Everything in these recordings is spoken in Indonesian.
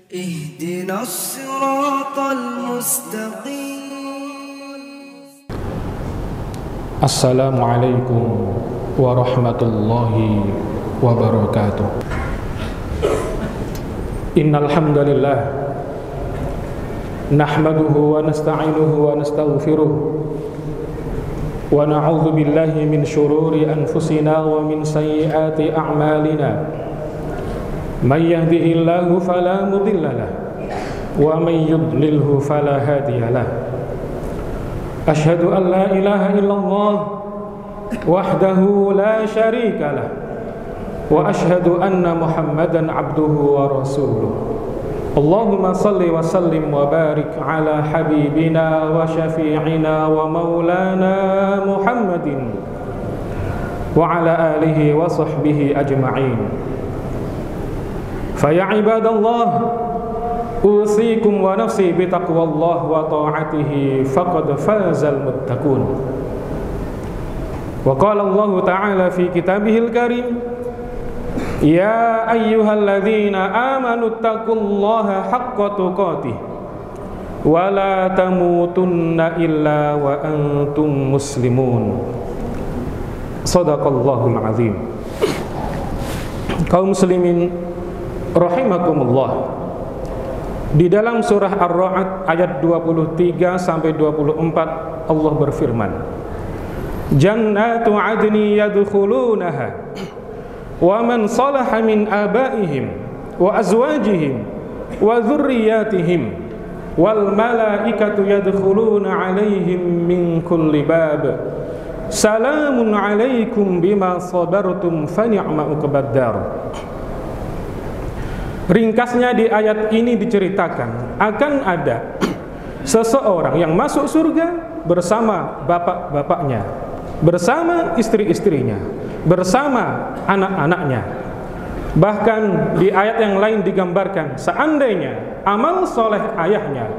اهدنا الصراط المستقيم. Assalamualaikum warahmatullahi wabarakatuh. Innal hamdalillah nahmaduhu wa nasta'inuhu wa nastaghfiruh wa na'udzu billahi min shururi anfusina wa min sayyiati a'malina. May yahdihillahu fala mudilla lahu wa may yudlilhu fala hadiya lahu. Asyhadu an la ilaha illallah wahdahu la syarika lah wa asyhadu anna Muhammadan abduhu wa rasuluh. Allahumma salli wa sallim wa barik ala habibina wa syafi'ina wa maulana Muhammadin wa ala alihi wa sahbihi ajma'in. Fa ya ibadallah, usikum wa nafsi bitaqwallah wa ta'atihi faqad fazal muttaqun. Wa qala Allah ta'ala fi kitabihil karim, ya ayyuhalladzina amanu taqullaha haqqa tuqatih wa la tamutunna illa wa antum muslimun. Shadaqallahul azim. Kaum muslimin rahimakumullah, di dalam surah Ar-Ra'd ayat 23 sampai 24 Allah berfirman, Jannatu adni yadkhulunaha wa man salaha min abaihim wa azwajihim wa dhurriyyatihim wal malaikatu yadkhuluna alaihim min kulli bab salamun alaikum bima sabartum fa ni'ma uqbaddar. Ringkasnya di ayat ini diceritakan akan ada seseorang yang masuk surga bersama bapak-bapaknya, bersama istri-istrinya, bersama anak-anaknya. Bahkan di ayat yang lain digambarkan seandainya amal soleh ayahnya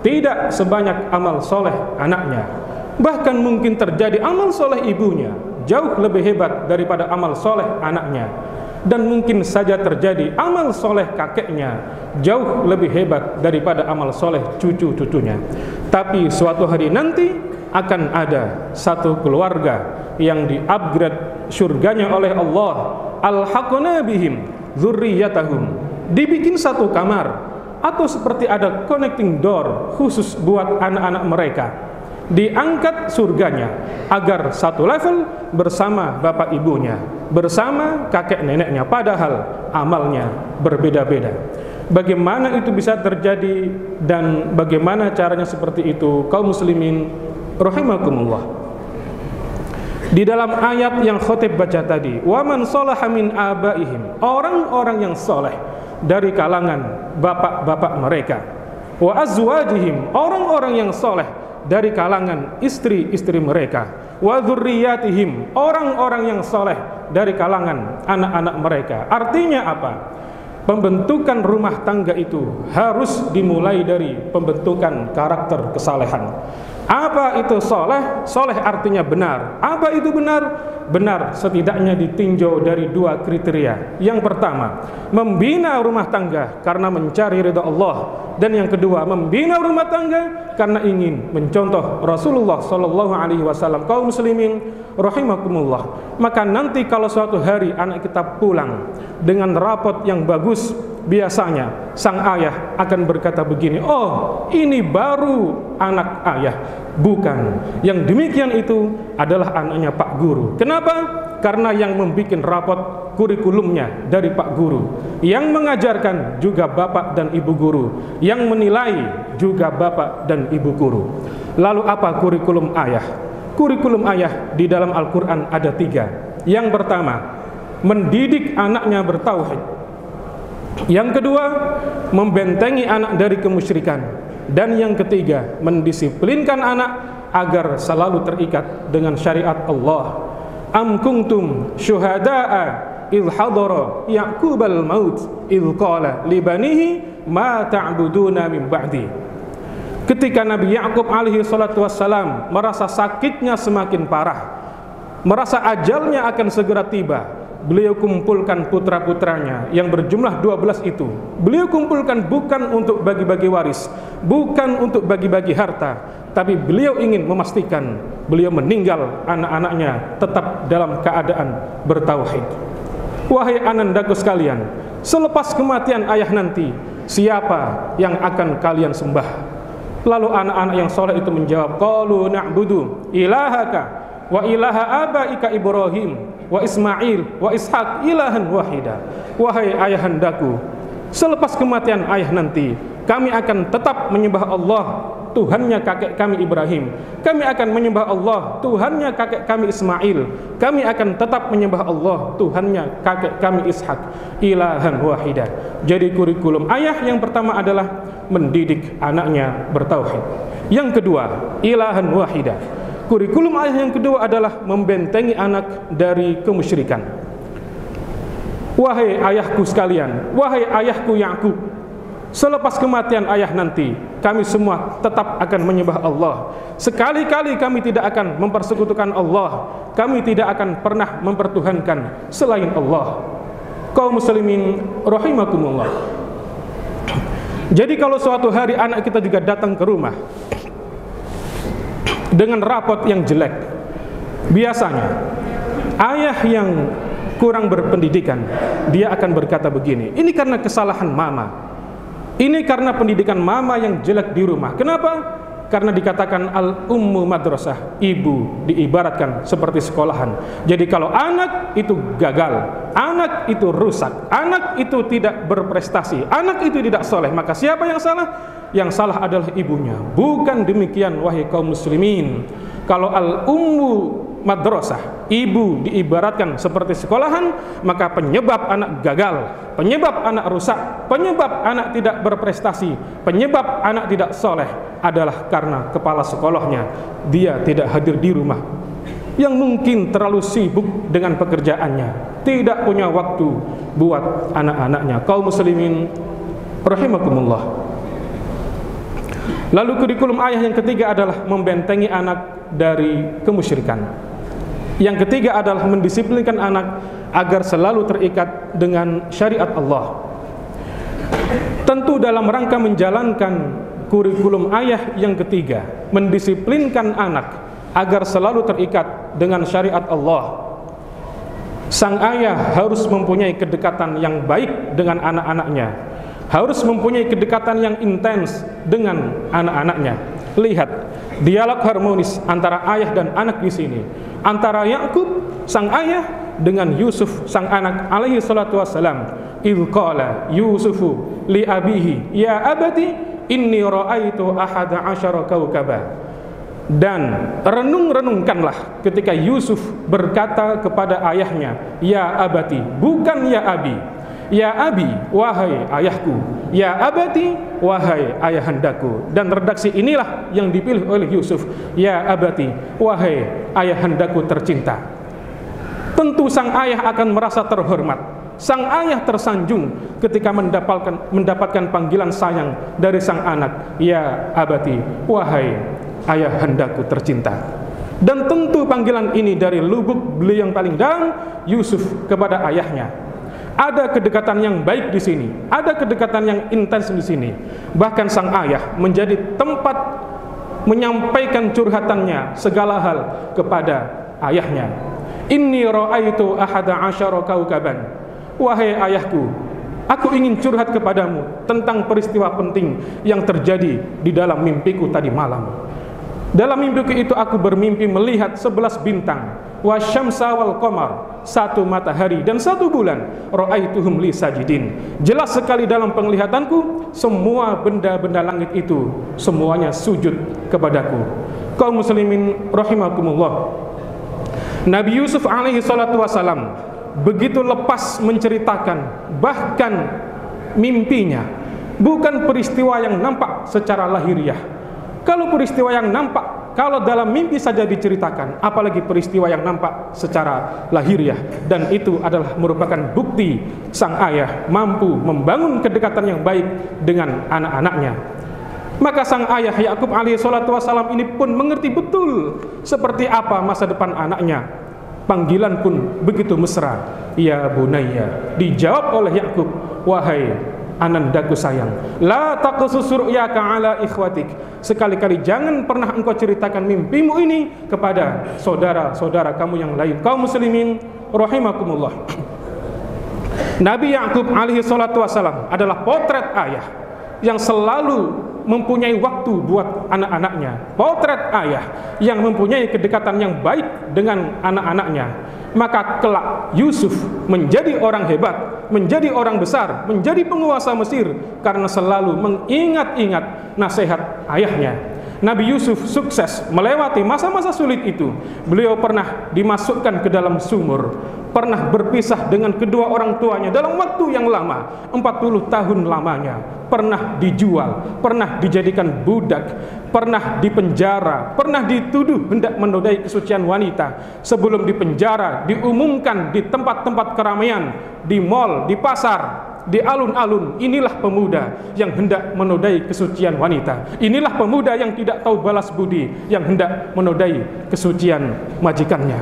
tidak sebanyak amal soleh anaknya, bahkan mungkin terjadi amal soleh ibunya jauh lebih hebat daripada amal soleh anaknya, dan mungkin saja terjadi amal soleh kakeknya jauh lebih hebat daripada amal soleh cucu-cucunya. Tapi suatu hari nanti akan ada satu keluarga yang di-upgrade surganya oleh Allah. Alhaqna bihim dzurriyyatahum, dibikin satu kamar atau seperti ada connecting door khusus buat anak-anak mereka, diangkat surganya agar satu level bersama bapak ibunya, bersama kakek neneknya, padahal amalnya berbeda-beda. Bagaimana itu bisa terjadi dan bagaimana caranya seperti itu, kaum muslimin rahimakumullah? Di dalam ayat yang khotib baca tadi, wa man shalaha min abaihim, orang-orang yang soleh dari kalangan bapak-bapak mereka, wa azwajihim, orang-orang yang soleh dari kalangan istri-istri mereka, wa dzurriyyatihim, orang-orang yang soleh dari kalangan anak-anak mereka. Artinya apa? Pembentukan rumah tangga itu harus dimulai dari pembentukan karakter kesalehan. Apa itu soleh? Soleh artinya benar. Apa itu benar? Benar setidaknya ditinjau dari dua kriteria. Yang pertama, membina rumah tangga karena mencari ridha Allah, dan yang kedua, membina rumah tangga karena ingin mencontoh Rasulullah sallallahu alaihi wasallam. Kaum muslimin rahimakumullah, maka nanti kalau suatu hari anak kita pulang dengan rapot yang bagus, biasanya sang ayah akan berkata begini, oh ini baru anak ayah. Bukan, yang demikian itu adalah anaknya Pak Guru. Kenapa? Karena yang membuat rapot kurikulumnya dari Pak Guru, yang mengajarkan juga bapak dan ibu guru, yang menilai juga bapak dan ibu guru. Lalu apa kurikulum ayah? Kurikulum ayah di dalam Al-Quran ada 3. Yang pertama, mendidik anaknya bertauhid. Yang kedua, membentengi anak dari kemusyrikan. Dan yang ketiga, mendisiplinkan anak agar selalu terikat dengan syariat Allah. Am kuntum syuhada'a idh hadara Ya'qubal maut idh qala libanihi ma ta'buduna min ba'di. Ketika Nabi Ya'qub alaihi salatu wassalam merasa sakitnya semakin parah, merasa ajalnya akan segera tiba, beliau kumpulkan putra-putranya yang berjumlah 12 itu. Beliau kumpulkan bukan untuk bagi-bagi waris, bukan untuk bagi-bagi harta, tapi beliau ingin memastikan beliau meninggal anak-anaknya tetap dalam keadaan bertauhid. Wahai anandaku sekalian, selepas kematian ayah nanti, siapa yang akan kalian sembah? Lalu anak-anak yang soleh itu menjawab, qalu na'budu ilahaka wa ilaha abaika Ibrahim wa Ismail wa Ishaq ilahan wahida. Wahai ayahandaku, selepas kematian ayah nanti, kami akan tetap menyembah Allah, Tuhannya kakek kami Ibrahim. Kami akan menyembah Allah, Tuhannya kakek kami Ismail. Kami akan tetap menyembah Allah, Tuhannya kakek kami Ishak, ilahan wahida. Jadi kurikulum ayah yang pertama adalah mendidik anaknya bertauhid. Yang kedua, ilahan wahida. Kurikulum ayah yang kedua adalah membentengi anak dari kemusyrikan. Wahai ayahku sekalian, wahai ayahku Yakub, selepas kematian ayah nanti, kami semua tetap akan menyembah Allah. Sekali-kali kami tidak akan mempersekutukan Allah. Kami tidak akan pernah mempertuhankan selain Allah. Kaum muslimin rahimakumullah. Jadi kalau suatu hari anak kita juga datang ke rumah dengan rapot yang jelek, biasanya ayah yang kurang berpendidikan, dia akan berkata begini, ini karena kesalahan mama, ini karena pendidikan mama yang jelek di rumah. Kenapa? Karena dikatakan al-ummu madrasah, ibu diibaratkan seperti sekolahan. Jadi kalau anak itu gagal, anak itu rusak, anak itu tidak berprestasi, anak itu tidak soleh, maka siapa yang salah? Yang salah adalah ibunya. Bukan demikian wahai kaum muslimin. Kalau al-ummu madrasah, ibu diibaratkan seperti sekolahan, maka penyebab anak gagal, penyebab anak rusak, penyebab anak tidak berprestasi, penyebab anak tidak soleh adalah karena kepala sekolahnya dia tidak hadir di rumah, yang mungkin terlalu sibuk dengan pekerjaannya, tidak punya waktu buat anak-anaknya. Kaum muslimin rahimakumullah. Lalu kurikulum ayah yang ketiga adalah membentengi anak dari kemusyrikan. Yang ketiga adalah mendisiplinkan anak agar selalu terikat dengan syariat Allah. Tentu dalam rangka menjalankan kurikulum ayah yang ketiga, mendisiplinkan anak agar selalu terikat dengan syariat Allah, sang ayah harus mempunyai kedekatan yang baik dengan anak-anaknya, harus mempunyai kedekatan yang intens dengan anak-anaknya. Lihat dialog harmonis antara ayah dan anak di sini, antara Yakub sang ayah dengan Yusuf sang anak alaihi salatu wassalam. Idh qala Yusufu li abihi ya abati inni ra'aitu ahada asyara kaukaba. Dan renung-renungkanlah ketika Yusuf berkata kepada ayahnya, ya abati, bukan ya abi. Ya abi, wahai ayahku. Ya abati, wahai ayahandaku. Dan redaksi inilah yang dipilih oleh Yusuf. Ya abati, wahai ayahandaku tercinta. Tentu sang ayah akan merasa terhormat, sang ayah tersanjung ketika mendapatkan panggilan sayang dari sang anak. Ya abati, wahai ayahandaku tercinta. Dan tentu panggilan ini dari lubuk beliau yang paling dalam, Yusuf kepada ayahnya. Ada kedekatan yang baik di sini, ada kedekatan yang intens di sini. Bahkan sang ayah menjadi tempat menyampaikan curhatannya segala hal kepada ayahnya. Inni ra'aitu ahada asyara kaukaban. Wahai ayahku, aku ingin curhat kepadamu tentang peristiwa penting yang terjadi di dalam mimpiku tadi malam. Dalam mimpiku itu aku bermimpi melihat 11 bintang, wasyamsa wal qamar, 1 matahari dan 1 bulan. Ra'aituhum li sajidin. Jelas sekali dalam penglihatanku, semua benda-benda langit itu semuanya sujud kepadaku. Kaum muslimin rahimakumullah. Nabi Yusuf alaihi salatu wasalam begitu lepas menceritakan bahkan mimpinya, bukan peristiwa yang nampak secara lahiriah. Kalau peristiwa yang nampak, kalau dalam mimpi saja diceritakan, apalagi peristiwa yang nampak secara lahiriah. Dan itu adalah merupakan bukti sang ayah mampu membangun kedekatan yang baik dengan anak-anaknya. Maka sang ayah Yakub alaihi salatu wassalam ini pun mengerti betul seperti apa masa depan anaknya. Panggilan pun begitu mesra, ya bunayya. Dijawab oleh Yakub, wahai anandaku sayang, la taqsus ru'yaka ala ikhwatik. Sekali-kali jangan pernah engkau ceritakan mimpimu ini kepada saudara-saudara kamu yang lain. Kaum muslimin rahimakumullah. Nabi Yakub alaihi salatu wasalam adalah potret ayah yang selalu mempunyai waktu buat anak-anaknya, potret ayah yang mempunyai kedekatan yang baik dengan anak-anaknya. Maka kelak Yusuf menjadi orang hebat, menjadi orang besar, menjadi penguasa Mesir karena selalu mengingat-ingat nasihat ayahnya. Nabi Yusuf sukses melewati masa-masa sulit itu. Beliau pernah dimasukkan ke dalam sumur, pernah berpisah dengan kedua orang tuanya dalam waktu yang lama, 40 tahun lamanya, pernah dijual, pernah dijadikan budak, pernah dipenjara, pernah dituduh hendak menodai kesucian wanita. Sebelum dipenjara, diumumkan di tempat-tempat keramaian, di mal, di pasar, di alun-alun, inilah pemuda yang hendak menodai kesucian wanita, inilah pemuda yang tidak tahu balas budi, yang hendak menodai kesucian majikannya.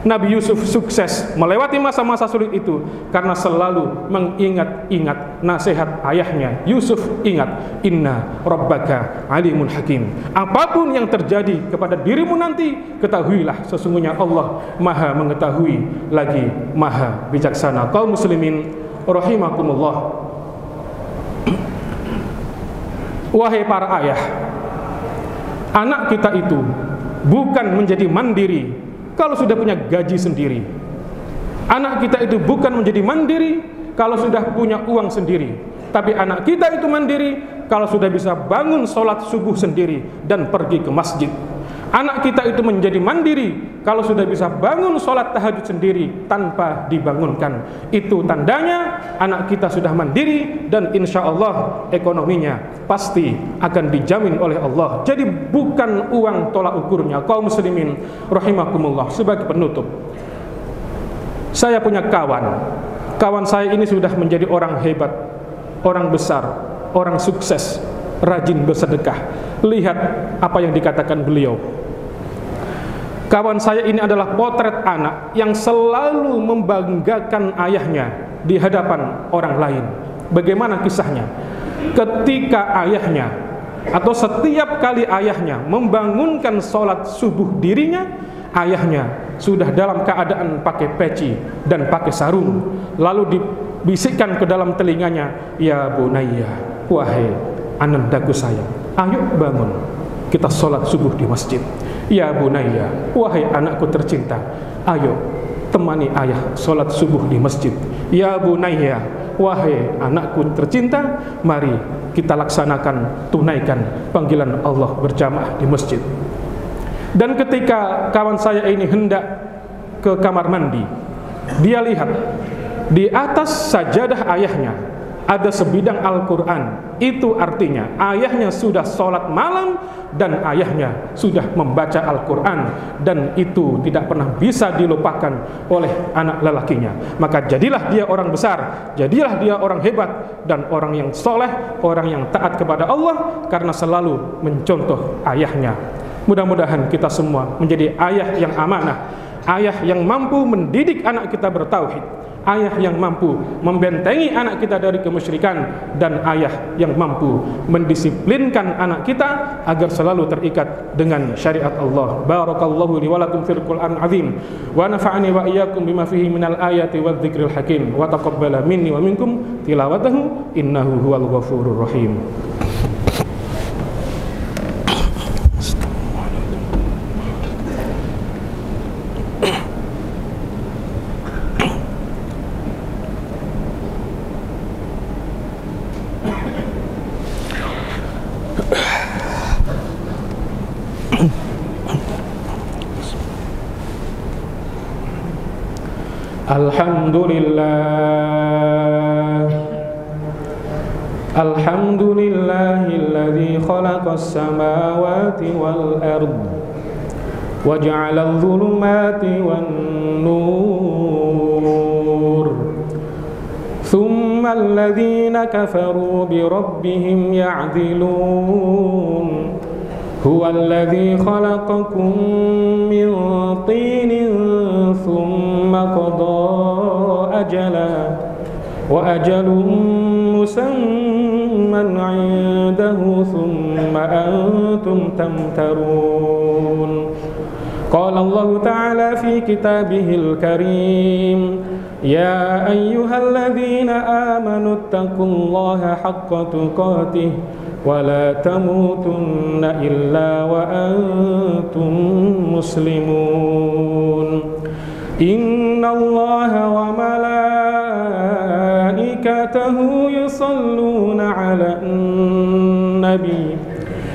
Nabi Yusuf sukses melewati masa-masa sulit itu karena selalu mengingat-ingat nasihat ayahnya. Yusuf ingat, inna rabbaka alimun hakim. Apapun yang terjadi kepada dirimu nanti, ketahuilah sesungguhnya Allah maha mengetahui lagi maha bijaksana. Kaum muslimin rahimakumullah. Wahai para ayah, anak kita itu bukan menjadi mandiri kalau sudah punya gaji sendiri. Anak kita itu bukan menjadi mandiri kalau sudah punya uang sendiri. Tapi anak kita itu mandiri kalau sudah bisa bangun sholat subuh sendiri dan pergi ke masjid. Anak kita itu menjadi mandiri kalau sudah bisa bangun sholat tahajud sendiri tanpa dibangunkan. Itu tandanya anak kita sudah mandiri dan insya Allah ekonominya pasti akan dijamin oleh Allah. Jadi bukan uang tolak ukurnya. Kaum muslimin rahimakumullah. Sebagai penutup, saya punya kawan saya ini sudah menjadi orang hebat, orang besar, orang sukses, rajin bersedekah. Lihat apa yang dikatakan beliau. Kawan saya ini adalah potret anak yang selalu membanggakan ayahnya di hadapan orang lain. Bagaimana kisahnya? Ketika ayahnya atau setiap kali ayahnya membangunkan sholat subuh dirinya, ayahnya sudah dalam keadaan pakai peci dan pakai sarung, lalu dibisikkan ke dalam telinganya, ya bunayya, wahai anandaku sayang, ayo bangun, kita sholat subuh di masjid. Ya bunayya, wahai anakku tercinta, ayo temani ayah sholat subuh di masjid. Ya bunayya, wahai anakku tercinta, mari kita laksanakan, tunaikan panggilan Allah berjamaah di masjid. Dan ketika kawan saya ini hendak ke kamar mandi, dia lihat di atas sajadah ayahnya ada sebidang Al-Quran. Itu artinya ayahnya sudah sholat malam dan ayahnya sudah membaca Al-Quran, dan itu tidak pernah bisa dilupakan oleh anak lelakinya. Maka jadilah dia orang besar, jadilah dia orang hebat dan orang yang soleh, orang yang taat kepada Allah karena selalu mencontoh ayahnya. Mudah-mudahan kita semua menjadi ayah yang amanah, ayah yang mampu mendidik anak kita bertauhid, ayah yang mampu membentengi anak kita dari kemusyrikan, dan ayah yang mampu mendisiplinkan anak kita agar selalu terikat dengan syariat Allah. Barakallahu li wa lakum fil Qur'an azim wa nafa'ani wa iyyakum bima fihi minal ayati wadh dzikril hakim wa taqabbala minni wa minkum tilawatahu innahu huwal ghafurur rahim. Alhamdulillahilladzi khalaqas samawati wal ard wa ja'alal dhulumati wan nur thumma alladhina kafaru bi rabbihim ya'dilun Huwallazi khalaqakum min tinin thumma qada ajalan wa ajalun musamman 'indahu thumma antum tamtarun. Qala Allah Ta'ala fi kitabihil karim, ya ayyuhalladzina amanu taqullaha haqqa tuqatih wa la tamutunna illa wa antum muslimun. Innallaha wa malaikatahu yusalluna 'alan nabi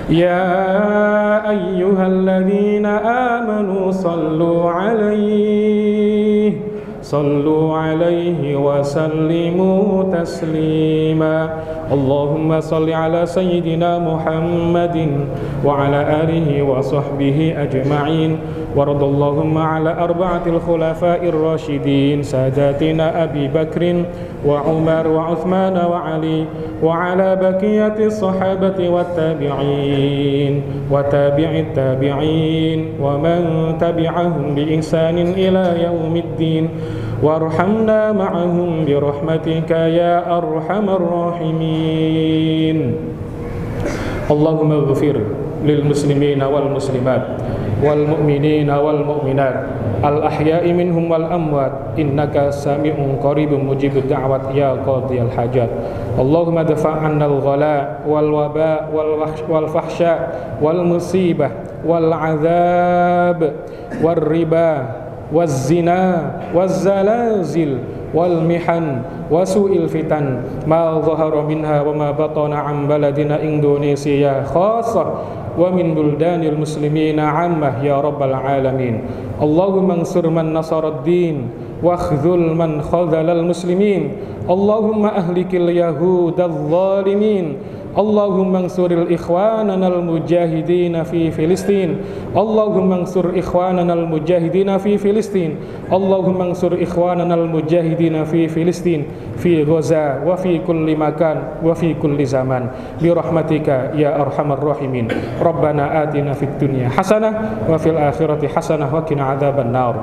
ya ayyuhalladzina amanu sallu 'alaihi wa sallimu taslima. Allahumma salli ala sayyidina Muhammadin wa ala alihi wa sahbihi ajma'in. Wa radallahumma ala arba'atil khulafa'ir rasyidin sadatina Abi Bakrin wa Umar wa Uthman wa Ali wa ala baqiyatis sahabati wat tabi'in wa tabi'it tabi'in wa man tabi'ahum bi ihsanin ila yaumiddin. Warhamna ma'ahum bi rahmatika ya arhamar rahimin. Allahumma ighfir lil muslimina wal muslimat wal mu'minina wal mu'minat al ahya'i minhum wal amwat innaka sami'un qaribun mujibud da'wat ya qadiyal hajat. Allahumma dafa' 'anna al ghala wal waba wal fahsya wal musibah wal 'adzab war riba waz zina waz zalazil wal mihan wa su'il fitan ma dhahara minha wa ma batana 'an baladina Indonesia khassah wa min buldanil muslimina 'ammah ya rabbal alamin. Allahumma ansur man nasara ad-din wa khzul man khazalal muslimin. Allahumma ahlikil yahudadh dhalimin. Allahumma ansuril ikhwananal mujahidina fi Filistin. Allahumma ansur ikhwananal mujahidina fi Filistin. Allahumma ansur ikhwananal mujahidina fi Filistin, fi Gaza wa fi kulli makan wa fi kulli zaman bi rahmatika ya arhamar rahimin. Rabbana atina fid dunya hasanah wa fil akhirati hasanah wa qina adzaban nar.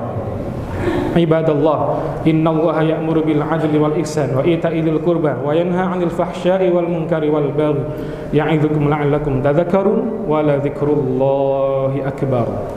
Ibadallah, innallaha ya'muru bil 'adli wal ihsan wa ita'i dzil qurba wa yanha 'anil fahsya'i wal munkari wal baghi ya'idzukum la'allakum tadhakkarun wa la dzikrullahi akbar.